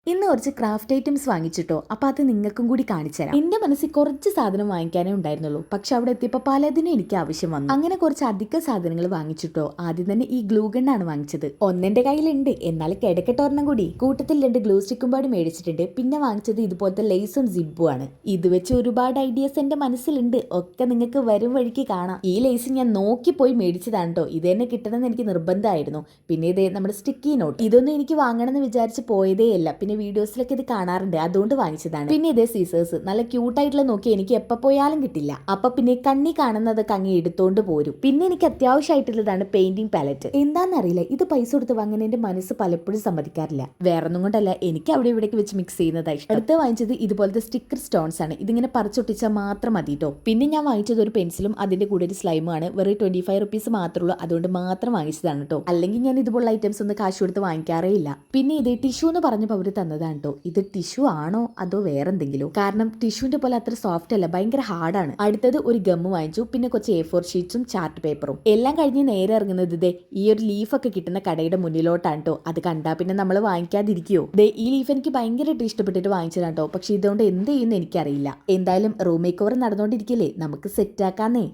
ഇന്ന് കുറച്ച് craft items വാങ്ങിച്ചിട്ടോ അപ്പോൾ അത് നിങ്ങൾക്കും കൂടി കാണിച്ചു തരാം. എന്റെ മനസ്സിൽ കുറച്ച് സാധനം വാങ്ങിക്കാനേ ഉണ്ടായിരുന്നുള്ളൂ, പക്ഷെ അവിടെ എത്തിയപ്പോൾ പലതിനും എനിക്ക് ആവശ്യം വന്നു. അങ്ങനെ കുറച്ച് അധിക സാധനങ്ങൾ വാങ്ങിച്ചിട്ടോ. ആദ്യം തന്നെ ഈ ഗ്ലൂ ഗണ്ണാണ് വാങ്ങിച്ചത്. ഒന്നെന്റെ കയ്യിലുണ്ട്, എന്നാൽ കിടക്കട്ടെ ഒരെണ്ണം കൂടി. കൂട്ടത്തിൽ 2 ഗ്ലൂ സ്റ്റിക്കും പാടി മേടിച്ചിട്ടുണ്ട്. പിന്നെ വാങ്ങിച്ചത് ഇതുപോലത്തെ ലേസും സിബും ആണ്. ഇത് വെച്ച് ഒരുപാട് ഐഡിയാസ് എന്റെ മനസ്സിലുണ്ട്, ഒക്കെ നിങ്ങൾക്ക് വരും വഴിക്ക് കാണാം. ഈ ലേസ് ഞാൻ നോക്കിപ്പോയി മേടിച്ചതാണ് കേട്ടോ. ഇത് തന്നെ കിട്ടണമെന്ന് എനിക്ക് നിർബന്ധമായിരുന്നു. പിന്നെ ഇതേ നമ്മുടെ സ്റ്റിക്കി നോട്ട്, ഇതൊന്നും എനിക്ക് വാങ്ങണമെന്ന് വിചാരിച്ച് പോയതേ അല്ല. പിന്നെ വീഡിയോസിലൊക്കെ ഇത് കാണാറുണ്ട്, അതുകൊണ്ട് വാങ്ങിച്ചതാണ്. പിന്നെ ഇതേ സീസേഴ്സ്, നല്ല ക്യൂട്ടായിട്ടുള്ള നോക്കി എനിക്ക് എപ്പോൾ പോയാലും കിട്ടില്ല. അപ്പൊ പിന്നെ കണ്ണി കാണുന്നതൊക്കെ അങ്ങ് എടുത്തോണ്ട് പോരും. പിന്നെ എനിക്ക് അത്യാവശ്യമായിട്ടുള്ളതാണ് പെയിന്റിംഗ് പാലറ്റ്. എന്താണെന്നറിയില്ല, ഇത് പൈസ കൊടുത്ത് വാങ്ങാൻ എന്റെ മനസ്സ് പലപ്പോഴും സമ്മതിക്കാറില്ല. വേറൊന്നും കൊണ്ടല്ല, എനിക്ക് അവിടെ ഇവിടേക്ക് വെച്ച് മിക്സ് ചെയ്യുന്നതായി ഇഷ്ടം. അടുത്ത് വാങ്ങിച്ചത് ഇതുപോലത്തെ സ്റ്റിക്കർ സ്റ്റോൺസ് ആണ്. ഇതിങ്ങനെ പറിച്ചൊട്ടിച്ചാൽ മാത്രം മതി കേട്ടോ. പിന്നെ ഞാൻ വാങ്ങിച്ചത് ഒരു പെൻസിലും അതിന്റെ കൂടെ ഒരു സ്ലൈമാണ്. വെറും 25 റുപ്പീസ് മാത്രമേ ഉള്ളൂ, അതുകൊണ്ട് മാത്രം വാങ്ങിച്ചതാണ് കേട്ടോ. അല്ലെങ്കിൽ ഞാൻ ഇതുപോലുള്ള ഐറ്റംസ് ഒന്നും കാശ് കൊടുത്ത് വാങ്ങിക്കാറേ ഇല്ല. പിന്നെ ഇത് ടിഷ്യൂ എന്ന് പറഞ്ഞപ്പോൾ അവര് തന്നതാണ് കേട്ടോ. ഇത് ടിഷ്യൂ ആണോ അതോ വേറെന്തെങ്കിലും, കാരണം ടിഷ്യൂന്റെ പോലെ അത്ര സോഫ്റ്റ് അല്ല, ഭയങ്കര ഹാർഡാണ്. അടുത്തത് ഒരു ഗമ്മ് വാങ്ങിച്ചു. പിന്നെ കുറച്ച് A4 ഷീറ്റ്സും ചാർട്ട് പേപ്പറും. എല്ലാം കഴിഞ്ഞ് നേരെ ഇറങ്ങുന്നത് ഇതേ ഈ ഒരു ലീഫൊക്കെ കിട്ടുന്ന കടയുടെ മുന്നിലോട്ടാണ് കേട്ടോ. അത് കണ്ടാ പിന്നെ നമ്മൾ വാങ്ങിക്കാതിരിക്കുവോ? ഈ ലീഫ് എനിക്ക് ഭയങ്കരമായിട്ട് ഇഷ്ടപ്പെട്ടിട്ട് വാങ്ങിച്ചതാണ് കേട്ടോ. പക്ഷെ ഇതുകൊണ്ട് എന്ത് ചെയ്യുമെന്ന് എനിക്കറിയില്ല. എന്തായാലും റൂം മേക്ക് ഓവർ നടന്നുകൊണ്ടിരിക്കില്ലേ, നമുക്ക് സെറ്റ് ആക്കാന്നേ.